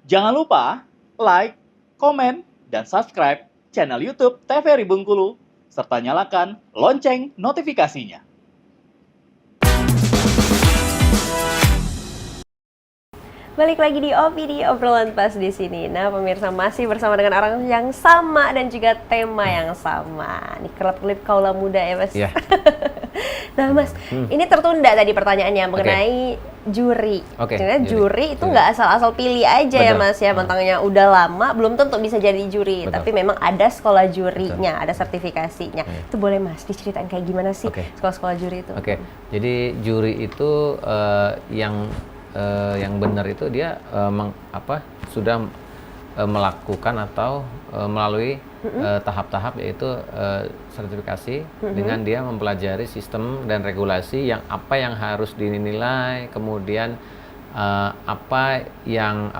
Jangan lupa like, komen, dan subscribe channel YouTube TVRI Bengkulu, serta nyalakan lonceng notifikasinya. Balik lagi di OPD Obrolan Pas di sini. Nah, pemirsa masih bersama dengan orang yang sama dan juga tema yang sama. Nih kelip-kelip kaula muda ya, Mas. Iya. Nah, Mas, ini tertunda tadi pertanyaannya mengenai juri. Oke, Sebenarnya juri itu Juri. nggak asal-asal pilih aja ya, Betul. Mas ya. Mentangnya udah lama belum tentu bisa jadi juri, Betul. tapi memang ada sekolah jurinya, ada sertifikasinya. Iya. Itu boleh Mas diceritain kayak gimana sih Oke. sekolah-sekolah juri itu? Oke, jadi juri itu yang benar itu dia sudah melakukan atau melalui tahap-tahap yaitu sertifikasi dengan dia mempelajari sistem dan regulasi yang apa yang harus dinilai, kemudian apa yang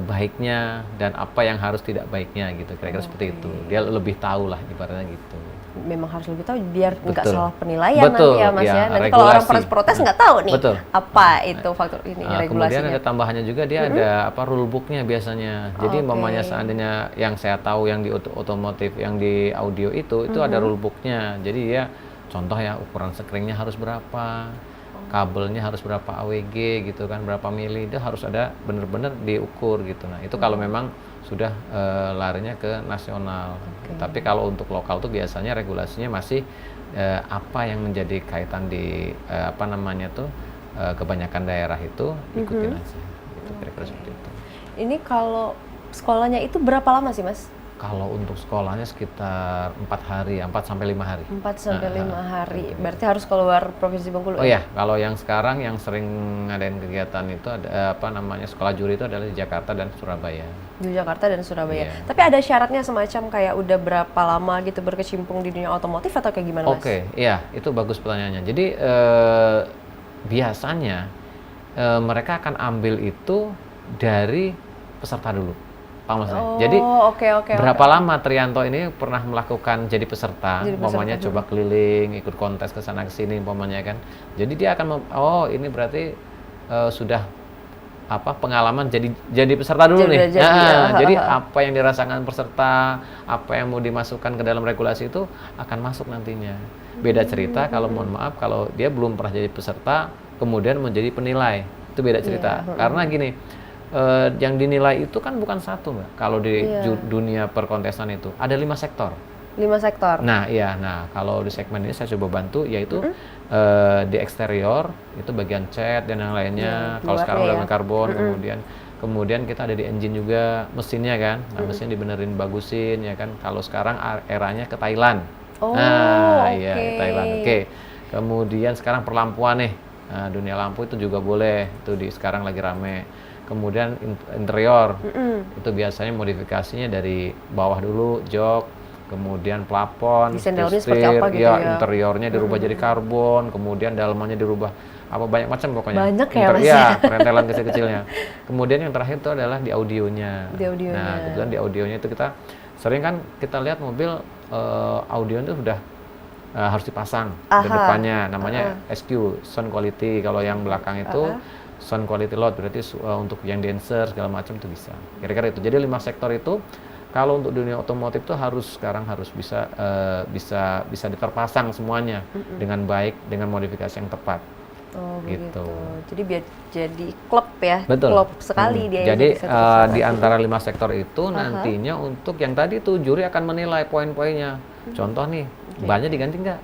baiknya dan apa yang harus tidak baiknya gitu, kira-kira seperti itu. Dia lebih tahu lah ibaratnya gitu. Memang harus lebih tahu biar nggak Betul. salah penilaian Betul, nanti ya Mas ya, ya. Nanti kalau orang regulasi. protes nggak tahu nih Betul. apa itu faktor ini Kemudian regulasinya. ada tambahannya juga dia ada rule booknya biasanya. Jadi umpamanya seandainya yang saya tahu yang di otomotif, yang di audio itu ada rule booknya. Jadi ya contoh ya ukuran screennya harus berapa, kabelnya harus berapa AWG gitu kan, berapa mili, itu harus ada benar-benar diukur gitu. Nah itu kalau memang sudah larinya ke nasional. Tapi kalau untuk lokal tuh biasanya regulasinya masih apa yang menjadi kaitan di kebanyakan daerah itu ikutin aja. Gitu, kira-kira seperti itu. Ini kalau sekolahnya itu berapa lama sih Mas? Kalau untuk sekolahnya sekitar 4 hari, 4 sampai 5 hari. 4 sampai 5 hari. gitu. Berarti harus keluar Provinsi Bengkulu. Oh iya, kalau yang sekarang yang sering ngadain kegiatan itu ada sekolah juri itu adalah di Jakarta dan Surabaya. Di Jakarta dan Surabaya. Iya. Tapi ada syaratnya semacam kayak udah berapa lama gitu berkecimpung di dunia otomotif atau kayak gimana Mas? Oke, iya, itu bagus pertanyaannya. Jadi biasanya mereka akan ambil itu dari peserta dulu. Paham maksudnya? Jadi berapa lama Trianto ini pernah melakukan jadi peserta, umpamanya coba keliling, ikut kontes ke sana ke sini umpamanya kan. Jadi dia akan ini berarti sudah pengalaman jadi peserta dulu nih. Jadi apa yang dirasakan peserta, apa yang mau dimasukkan ke dalam regulasi itu akan masuk nantinya. Beda cerita kalau mohon maaf kalau dia belum pernah jadi peserta kemudian menjadi penilai. Itu beda cerita. Karena gini, yang dinilai itu kan bukan satu Mbak. Kalau di dunia perkontestan itu ada 5 sektor. 5 sektor. Nah, iya. Nah, kalau di segmen ini saya coba bantu yaitu di eksterior itu bagian cat dan yang lainnya. Kalau sekarang udah karbon, kemudian kita ada di engine juga, mesinnya kan. Nah, mesin dibenerin bagusin ya kan. Kalau sekarang eranya ke Thailand. Iya, ke Thailand. Oke. Kemudian sekarang perlampuan nih. Nah, dunia lampu itu juga boleh. Itu sekarang lagi rame. Kemudian interior itu biasanya modifikasinya dari bawah dulu, jok, kemudian plafon, desainnya seperti apa gitu ya? Interiornya dirubah jadi karbon, kemudian dalamannya dirubah banyak macam pokoknya. Banyak ya Mas? Iya, perentelan kecil-kecilnya. Kemudian yang terakhir itu adalah di audionya. Nah, kebetulan di audionya itu kita sering kan kita lihat mobil audio itu sudah harus dipasang di depannya, namanya SQ, sound quality. Kalau yang belakang itu sound quality load, berarti untuk yang dancer segala macam itu bisa. Kira-kira itu. Jadi 5 sektor itu kalau untuk dunia otomotif itu sekarang harus bisa terpasang semuanya dengan baik, dengan modifikasi yang tepat. Gitu. Jadi biar jadi klub ya. Betul. Klub sekali dia. Jadi di antara 5 sektor itu nantinya untuk yang tadi tuh juri akan menilai poin-poinnya. Contoh nih, bannya diganti nggak?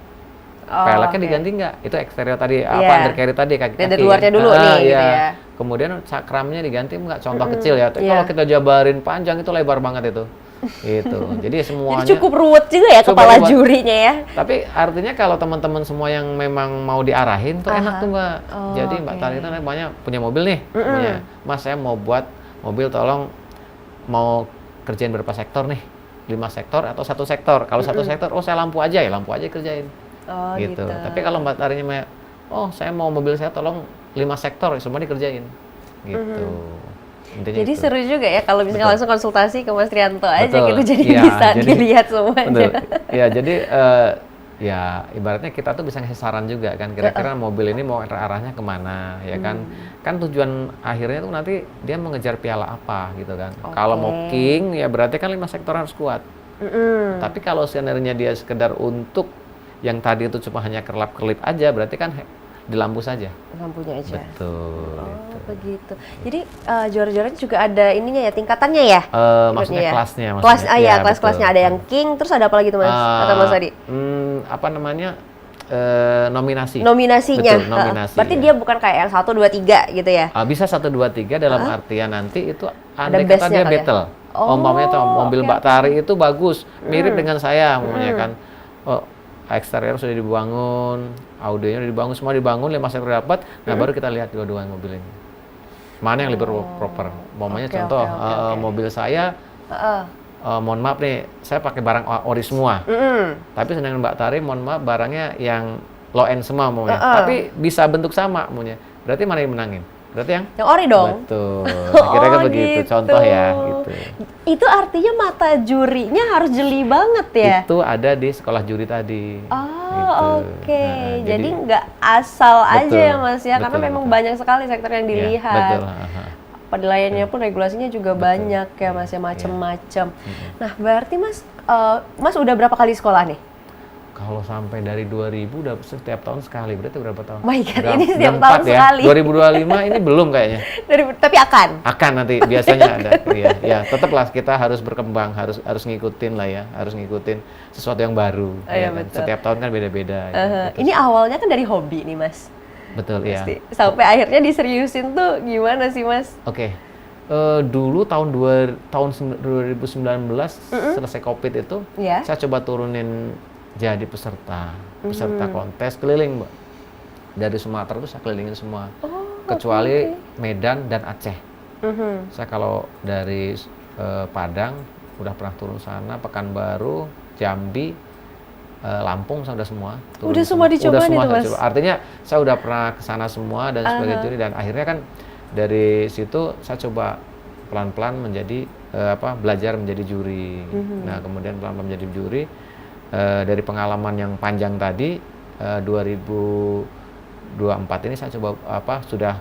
Peleknya diganti nggak? Itu eksterior tadi, undercarry tadi kaki. Dari luarnya dulu nih gitu ya. Kemudian cakramnya diganti nggak? Contoh kecil ya. Kalau kita jabarin panjang itu lebar banget itu. Gitu. Jadi semuanya. Jadi cukup ruwet juga ya kepala jurinya ya. Tapi artinya kalau teman-teman semua yang memang mau diarahin tuh enak tuh Mbak. Jadi Mbak Tari itu banyak punya mobil nih. Punya. Mas saya mau buat mobil, tolong mau kerjain berapa sektor nih? 5 sektor atau 1 sektor? Kalau 1 sektor, saya lampu aja kerjain. Gitu. Tapi kalau Mbak Tarinya saya mau mobil saya tolong 5 sektor semua dikerjain. Gitu. Intinya jadi itu. seru juga ya kalau misalnya langsung konsultasi ke Mas Trianto aja Betul. gitu, jadi ya, bisa dilihat semuanya. Betul. Ya, jadi ya ibaratnya kita tuh bisa ngasih saran juga kan, kira-kira mobil ini mau arahnya kemana, ya kan? Kan tujuan akhirnya tuh nanti dia mengejar piala apa gitu kan. Kalau mau king, ya berarti kan 5 sektor harus kuat. Tapi kalau sebenarnya dia sekedar untuk yang tadi itu cuma hanya kerlap-kerlip aja, berarti kan di lampu saja. Lampunya aja. Betul. Oh, begitu. Jadi juara-juaranya juga ada ininya ya, tingkatannya ya? Maksudnya kelasnya. Kelas, kelas-kelasnya ada yang king, terus ada apa lagi tuh Mas? Kata Mas tadi? Apa namanya? Nominasi. Nominasinya. Betul, nominasi. Berarti dia bukan kayak yang 1, 2, 3 gitu ya? Bisa 1, 2, 3 dalam artian nanti itu andai best-nya kata dia kali ya? battle. Umpamanya mobil Mbak Tari itu bagus, mirip dengan saya umpamanya kan. Eksterior sudah dibangun, audionya sudah dibangun, semua dibangun, 5 sektor dapat, nah baru kita lihat dua-dua mobil ini. Mana yang lebih proper? Umpamanya contoh mobil saya, mohon maaf nih, saya pakai barang ori semua. Tapi sedangkan Mbak Tari, mohon maaf, barangnya yang low end semua maunya. Tapi bisa bentuk sama maunya. Berarti mana yang menangin? Berarti yang ori dong. Betul. Kira-kira begitu, contoh ya gitu. Itu artinya mata jurinya harus jeli banget ya? Itu ada di sekolah juri tadi. Oh, oke. Jadi nggak asal aja ya Mas ya, karena memang banyak sekali sektor yang dilihat. Betul. Penilaiannya pun regulasinya juga banyak ya Mas ya, macam-macam. Nah, berarti Mas udah berapa kali sekolah nih? Kalau sampai dari 2000 udah setiap tahun sekali, berarti berapa tahun? My God, ini setiap tahun sekali. 2025 ini belum kayaknya. Tapi akan? Akan nanti, biasanya ada. Ya, tetaplah kita harus berkembang, harus ngikutin lah ya, harus ngikutin sesuatu yang baru. Iya, kan? betul. Setiap tahun kan beda-beda. Ini awalnya kan dari hobi nih Mas. Betul, ya. Sampai akhirnya diseriusin tuh gimana sih Mas? Oke. Dulu tahun 2019 selesai COVID itu, saya coba turunin jadi peserta kontes keliling, Mbak. Dari Sumatera itu saya kelilingin semua, kecuali Medan dan Aceh. Saya kalau dari Padang udah pernah turun sana, Pekanbaru, Jambi, Lampung saya udah semua. Udah semua dicoba nih Mas? Artinya saya udah pernah kesana semua dan sebagai juri, dan akhirnya kan dari situ saya coba pelan-pelan menjadi belajar menjadi juri. Nah kemudian pelan-pelan menjadi juri. Dari pengalaman yang panjang tadi, 2024 ini saya coba sudah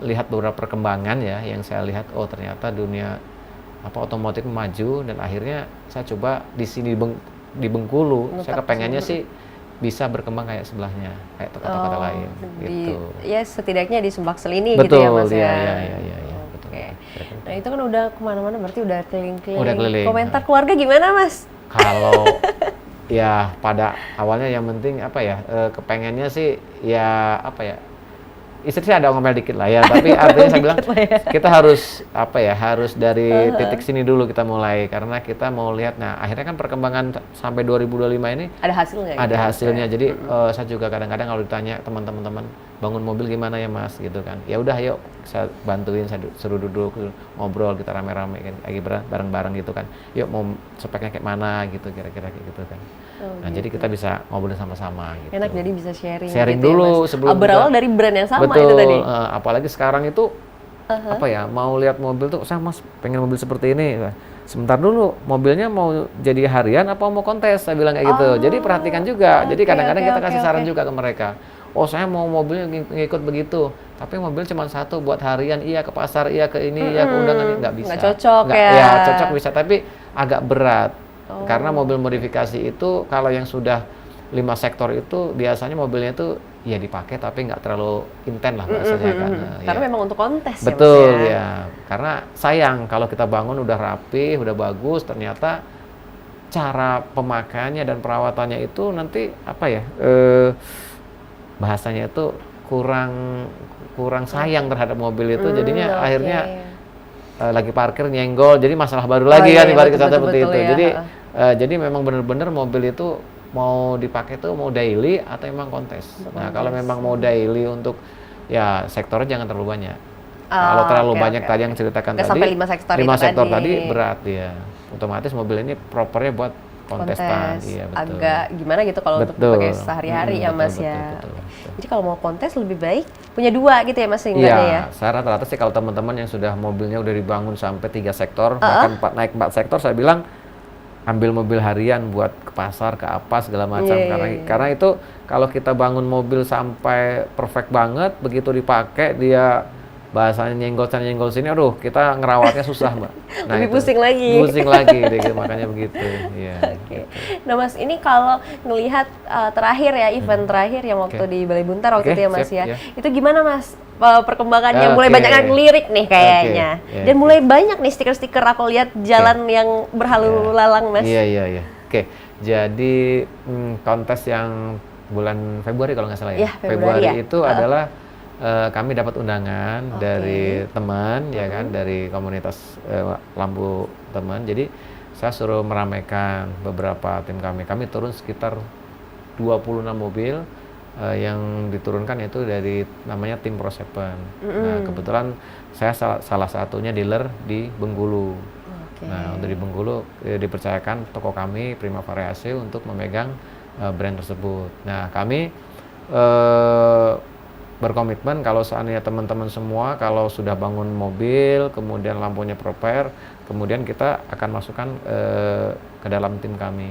lihat beberapa perkembangan ya, yang saya lihat ternyata dunia otomotif maju, dan akhirnya saya coba di sini di Bengkulu, saya kepengennya sih bisa berkembang kayak sebelahnya, kayak kota-kota lain gitu. Ya setidaknya di Sumbaksel ini gitu ya Mas ya. Betul. Nah itu kan udah kemana-mana, berarti udah keliling-keliling. Udah keliling. Komentar keluarga gimana Mas? Kalau ya pada awalnya yang penting kepengennya sih ya istri saya ada ngomel dikit lah ya, tapi artinya saya bilang kita harus harus dari titik sini dulu kita mulai, karena kita mau lihat. Nah akhirnya kan perkembangan sampai 2025 ini ada hasilnya. Ada hasilnya. Jadi saya juga kadang-kadang kalau ditanya teman-teman bangun mobil gimana ya Mas gitu kan, ya udah yuk saya bantuin, saya suruh duduk ngobrol, kita rame-rame kan, lagi bareng-bareng gitu kan, yuk mau speknya kayak mana gitu, kira-kira kayak gitu kan. Nah jadi kita bisa ngobrolin sama-sama gitu. Enak, jadi bisa sharing gitu dulu ya, sebelum berawal dari brand yang sama. Betul, itu tadi. Apalagi sekarang itu mau lihat mobil tuh, saya Mas pengen mobil seperti ini. Sebentar dulu, mobilnya mau jadi harian apa mau kontes, saya bilang kayak gitu. Jadi perhatikan juga. Jadi kadang-kadang kita kasih saran juga ke mereka. Saya mau mobilnya ngikut begitu, tapi mobil cuma satu buat harian, iya ke pasar, iya ke ini, iya ke undangan, nggak bisa. Nggak cocok ya, cocok bisa, tapi agak berat. Karena mobil modifikasi itu kalau yang sudah 5 sektor itu biasanya mobilnya itu ya dipakai tapi nggak terlalu intens lah bahasanya kan. Karena memang untuk kontes. Betul ya. Karena sayang kalau kita bangun udah rapi, udah bagus, ternyata cara pemakaiannya dan perawatannya itu nanti bahasanya itu kurang sayang terhadap mobil itu, jadinya akhirnya lagi parkir nyenggol, jadi masalah baru lagi kan ibarat kata seperti itu. Jadi memang benar-benar mobil itu mau dipakai tuh mau daily atau emang kontes. Nah kalau memang mau daily untuk ya sektornya jangan terlalu banyak. Kalau terlalu banyak tadi yang ceritakan tadi, sampai 5 sektor, 5 sektor tadi berat ya. Otomatis mobil ini propernya buat kontestan. Iya, betul. Agak gimana gitu kalau untuk dipakai sehari-hari ya Mas ya. Betul. Jadi kalau mau kontes lebih baik punya 2 gitu ya Mas ya. Iya, saya rata-rata sih kalau teman-teman yang sudah mobilnya udah dibangun sampai 3 sektor, bahkan naik 4 sektor, saya bilang ambil mobil harian buat ke pasar, ke apa segala macam. Karena itu kalau kita bangun mobil sampai perfect banget, begitu dipakai dia bahasanya nyenggol sini, aduh kita ngerawatnya susah Mbak. Nah, lebih pusing lagi. Pusing lagi deh, makanya begitu. Ya, Oke. Nah Mas, ini kalau ngelihat terakhir ya, event terakhir yang waktu di Balai Buntar waktu itu ya Mas ya. Itu gimana Mas perkembangannya? Mulai banyak yang lirik nih kayaknya. Dan mulai banyak nih stiker-stiker aku lihat jalan yang berhalu lalang Mas. Iya. Oke. Jadi kontes yang bulan Februari kalau nggak salah ya. Februari itu adalah kami dapat undangan dari teman ya kan, dari komunitas lampu teman. Jadi saya suruh meramaikan beberapa tim kami. Kami turun sekitar 26 mobil yang diturunkan itu dari namanya tim Pro Seven. Nah, kebetulan saya salah satunya dealer di Bengkulu. Nah, untuk di Bengkulu dipercayakan toko kami Prima Variasi untuk memegang brand tersebut. Nah, kami berkomitmen kalau seandainya teman-teman semua kalau sudah bangun mobil, kemudian lampunya proper, kemudian kita akan masukkan ke dalam tim kami.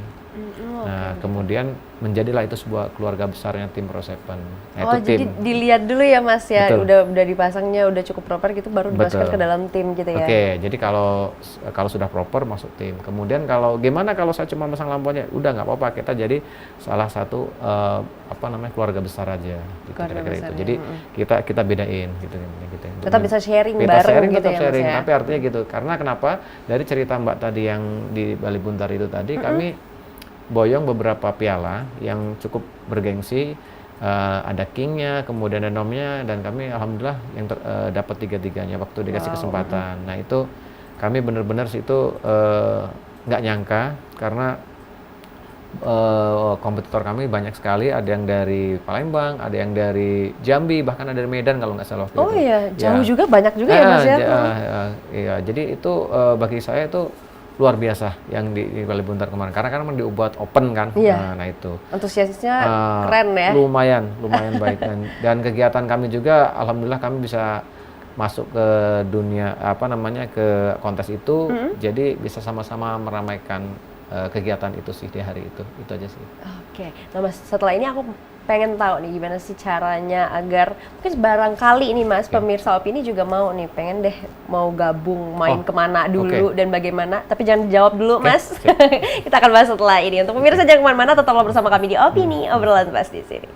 Nah, kemudian menjadilah itu sebuah keluarga besarnya tim Pro Seven. Nah, itu jadi dilihat dulu ya Mas ya, udah dipasangnya udah cukup proper gitu baru dimasukkan ke dalam tim gitu ya. Oke, jadi kalau sudah proper masuk tim. Kemudian gimana kalau saya cuma pasang lampunya? Udah nggak apa-apa, kita jadi salah satu keluarga besar aja gitu, kira-kira itu. Jadi kita bedain gitu. Tetap bisa sharing bareng gitu ya Mas ya. Tapi artinya gitu. Karena kenapa? Dari cerita Mbak tadi yang di Balai Buntar itu tadi kami boyong beberapa piala yang cukup bergengsi, ada Kingnya, kemudian ada Nomnya, dan kami alhamdulillah yang dapat tiga-tiganya waktu dikasih kesempatan. Nah itu kami benar-benar situ nggak nyangka karena kompetitor kami banyak sekali, ada yang dari Palembang, ada yang dari Jambi, bahkan ada dari Medan kalau nggak salah waktu itu. Iya, jauh juga, banyak juga ya Mas ya. Iya, jadi itu bagi saya itu luar biasa yang di Balai Buntar kemarin, karena kan dibuat open kan. Nah itu antusiasnya keren ya. Lumayan baik dan kegiatan kami juga alhamdulillah kami bisa masuk ke dunia ke kontes itu, jadi bisa sama-sama meramaikan kegiatan itu sih di hari itu aja sih. Oke, nah Mas, setelah ini aku pengen tahu nih gimana sih caranya agar mungkin barangkali ini Mas pemirsa Opini juga pengen deh mau gabung main kemana dulu dan bagaimana, tapi jangan dijawab dulu Mas. Kita akan bahas setelah ini. Untuk pemirsa jangan kemana-mana, tetaplah bersama kami di Opini, obrolan pas di sini.